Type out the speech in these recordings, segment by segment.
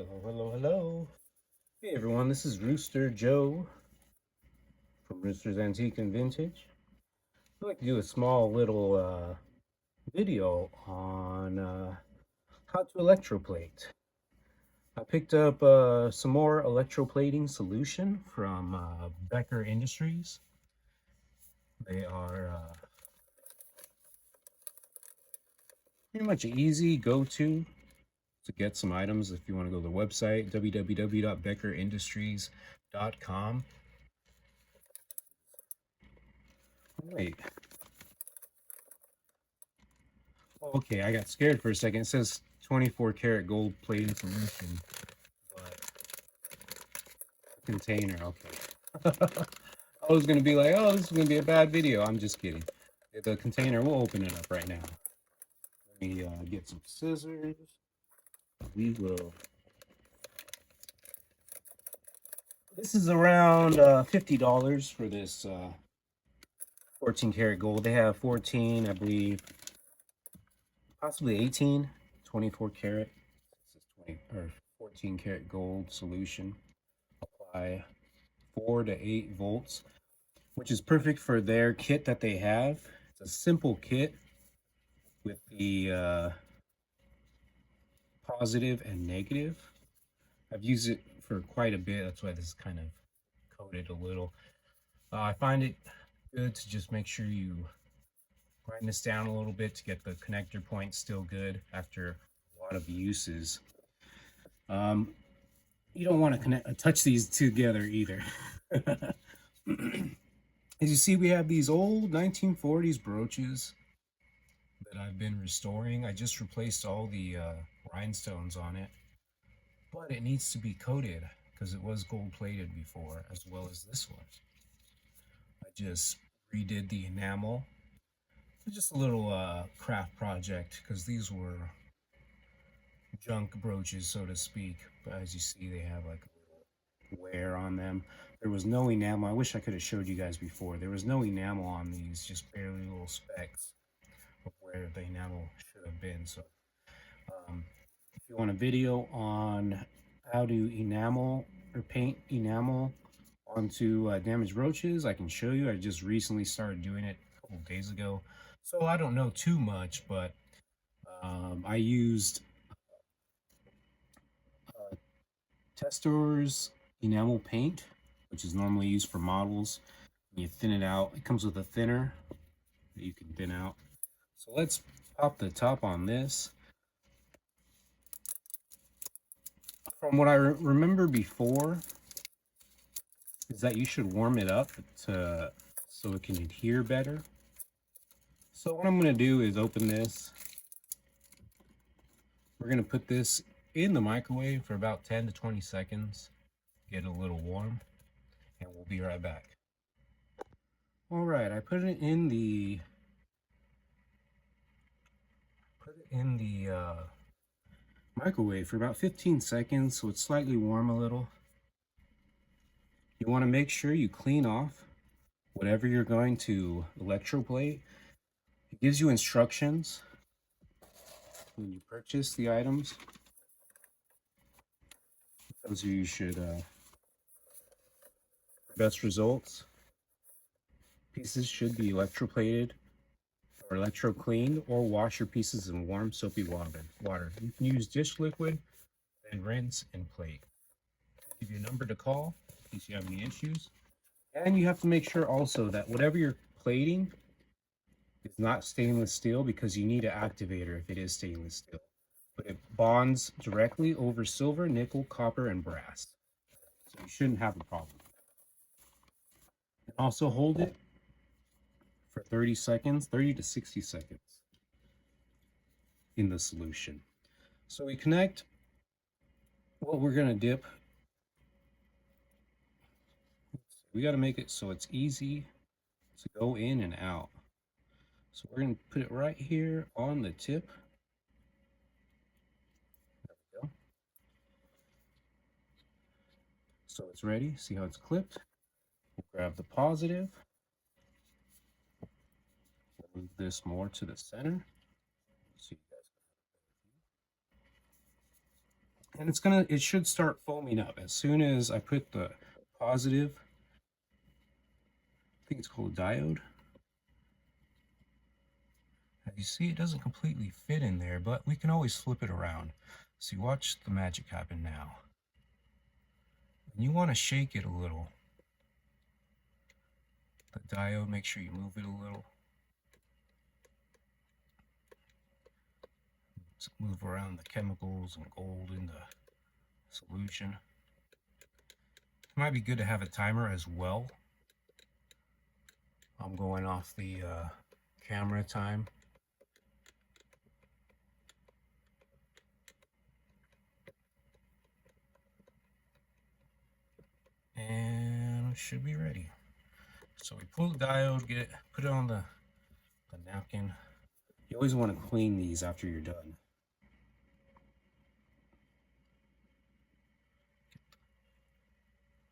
Hello, hello, hello. Hey everyone, this is Rooster Joe from Rooster's Antique and Vintage. I'd like to do a small little video on how to electroplate. I picked up some more electroplating solution from Becker Industries. They are pretty much easy go-to to get some items if you want to go to the website www.beckerindustries.com. Wait, okay, I got scared for a second. It says 24 karat gold plating solution, but container. Okay. I was gonna be like, oh, this is gonna be a bad video. I'm just kidding. The container, we'll open it up right now. Let me get some scissors. We will. This is around $50 for this 14 karat gold. They have 14, I believe, possibly 18, 24 karat. This is 20 or 14 karat gold solution. Apply 4 to 8 volts, which is perfect for their kit that they have. It's a simple kit with the positive and negative. I've used it for quite a bit. That's why this is kind of coated a little. I find it good to just make sure you grind this down a little bit to get the connector point still good after a lot of uses. You don't want to touch these together either. As you see, we have these old 1940s brooches that I've been restoring. I just replaced all the rhinestones on it, but it needs to be coated because it was gold plated before, as well as this one. I just redid the enamel. It's just a little craft project because these were junk brooches, so to speak. But as you see, they have like a little wear on them. There was no enamel. I wish I could have showed you guys before. There was no enamel on these, just barely little specks of where the enamel should have been. So if you want a video on how to enamel or paint enamel onto damaged brooches, I can show you. I just recently started doing it a couple days ago, so I don't know too much, but I used Testor's enamel paint, which is normally used for models. You thin it out. It comes with a thinner that you can thin out. So let's pop the top on this. From what I remember before, is that you should warm it up so it can adhere better. So what I'm going to do is open this. We're going to put this in the microwave for about 10 to 20 seconds, get it a little warm, and we'll be right back. All right, I put it in the microwave for about 15 seconds, so it's slightly warm a little. You want to make sure you clean off whatever you're going to electroplate. It gives you instructions when you purchase the items. Tells you should best results. Pieces should be electroplated or electro-cleaned, or wash your pieces in warm soapy water. You can use dish liquid, then rinse and plate. I'll give you a number to call in case you have any issues. And you have to make sure also that whatever you're plating is not stainless steel, because you need an activator if it is stainless steel. But it bonds directly over silver, nickel, copper, and brass. So you shouldn't have a problem. And also hold it for 30 seconds, 30 to 60 seconds in the solution. So we connect what we're going to dip. We got to make it so it's easy to go in and out. So we're going to put it right here on the tip. There we go. So it's ready. See how it's clipped? We'll grab the positive. We'll move this more to the center so you guys And it should start foaming up as soon as I put the positive, I think it's called a diode. As you see, it doesn't completely fit in there, but we can always flip it around. So you watch the magic happen now. And you want to shake it a little. The diode, make sure you move it a little. Let's move around the chemicals and gold in the solution. It might be good to have a timer as well. I'm going off the camera time. And it should be ready. So we pull the diode, put it on the napkin. You always want to clean these after you're done.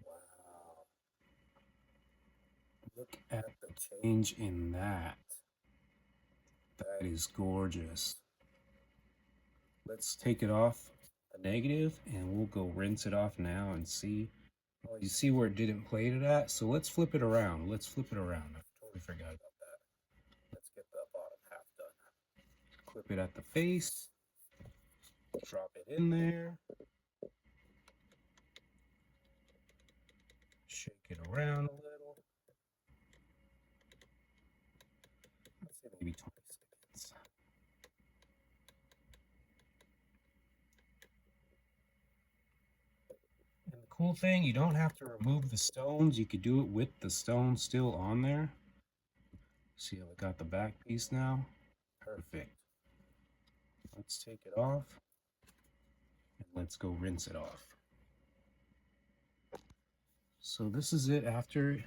Wow. Look at the change in that. That is gorgeous. Let's take it off the negative and we'll go rinse it off now and see. Well, you see where it didn't plate it at? So let's flip it around. Let's flip it around. I totally forgot about that. Let's get the bottom half done. Clip it at the face. Drop it in there. Shake it around a little. Let's say maybe 20 seconds. And the cool thing, you don't have to remove the stones. You could do it with the stones still on there. See how I got the back piece now? Perfect. Let's take it off and let's go rinse it off. So this is it after.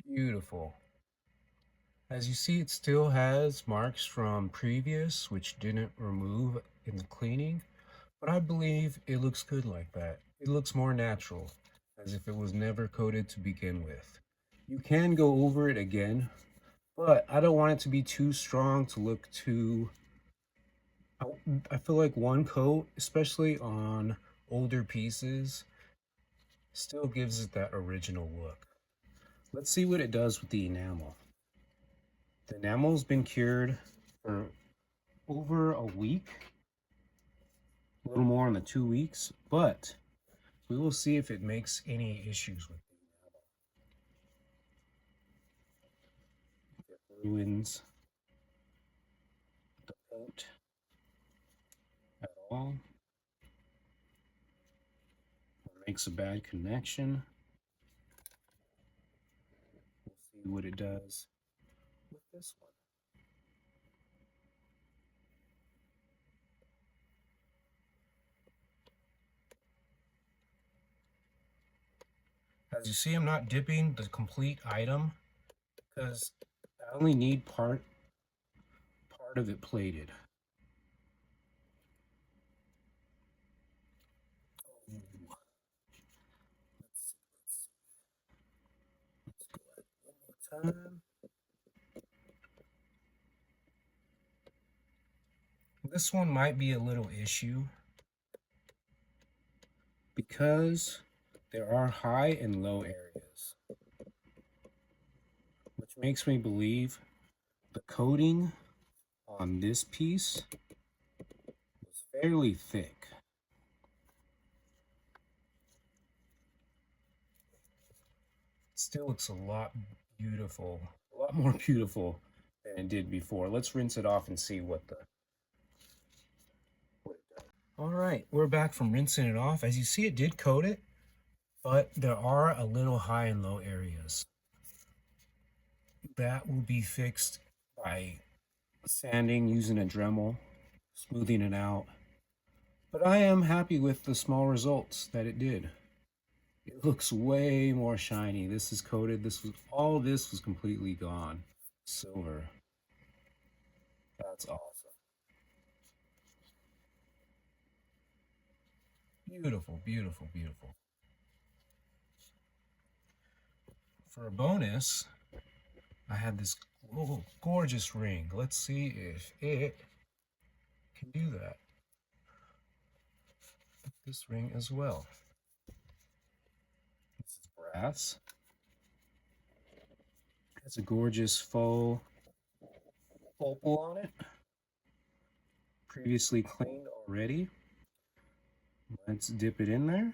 Beautiful. As you see, it still has marks from previous, which didn't remove in the cleaning, but I believe it looks good like that. It looks more natural, as if it was never coated to begin with. You can go over it again, but I don't want it to be too strong to look too. I feel like one coat, especially on older pieces, still gives it that original look. Let's see what it does with the enamel. The enamel's been cured for over a week, a little more in the 2 weeks, but we will see if it makes any issues with the enamel. If it ruins the paint at all, or makes a bad connection. We'll see what it does with this one. As you see, I'm not dipping the complete item because I only need part of it plated. Ooh. Let's go ahead one more time. This one might be a little issue because there are high and low areas, which makes me believe the coating on this piece was fairly thick. It still looks a lot more beautiful than it did before. Let's rinse it off and see what it does. All right, we're back from rinsing it off. As you see, it did coat it, but there are a little high and low areas. That will be fixed by sanding using a Dremel, smoothing it out. But I am happy with the small results that it did. It looks way more shiny. This is coated. All this was completely gone. Silver. That's awesome. Beautiful, beautiful, beautiful. For a bonus, I had this Oh, gorgeous ring. Let's see if it can do that. This ring as well. This is brass. Has a gorgeous faux opal on it. Previously cleaned already. Let's dip it in there.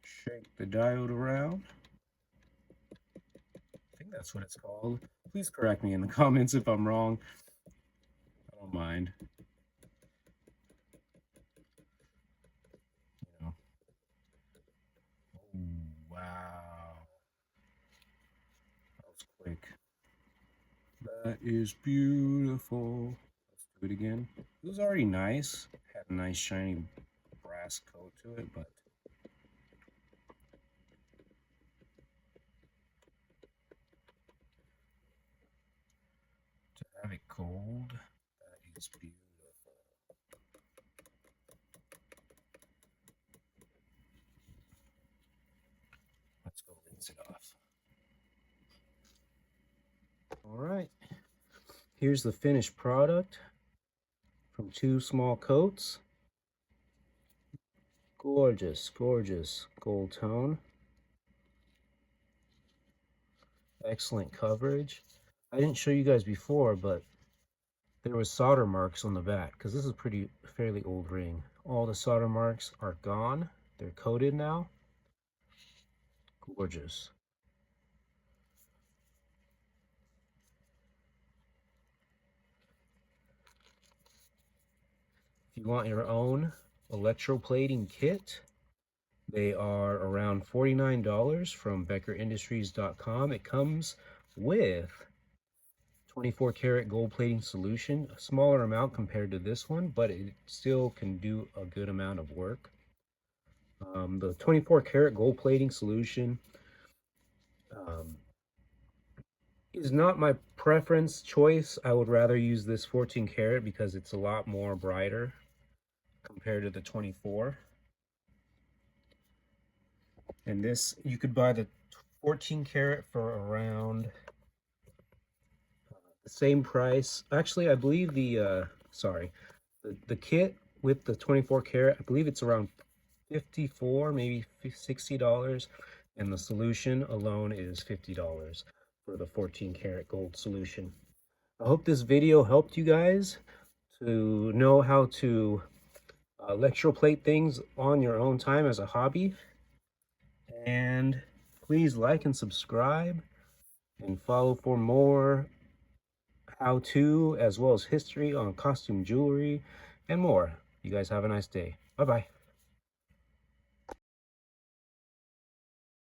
Shake the diode around. I think that's what it's called. Please correct me in the comments if I'm wrong. I don't mind. You know. Oh, wow. That was quick. That is beautiful. Let's do it again. It was already nice. Had a nice shiny brass coat to it, but to have it cold, that is beautiful. Let's go rinse it off. All right. Here's the finished product from 2 small coats. Gorgeous, gorgeous gold tone. Excellent coverage. I didn't show you guys before, but there was solder marks on the back because this is a fairly old ring. All the solder marks are gone. They're coated now. Gorgeous. If you want your own electroplating kit, they are around $49 from beckerindustries.com. It comes with 24 karat gold plating solution, a smaller amount compared to this one, but it still can do a good amount of work. The 24 karat gold plating solution is not my preference choice. I would rather use this 14 karat because it's a lot more brighter compared to the 24. And this, you could buy the 14 karat for around the same price. Actually, I believe the kit with the 24 karat, I believe it's around 54, maybe $60, and the solution alone is $50 for the 14 karat gold solution. I hope this video helped you guys to know how to electroplate things on your own time as a hobby. And please like and subscribe and follow for more how-to as well as history on costume jewelry and more. You guys have a nice day. Bye-bye.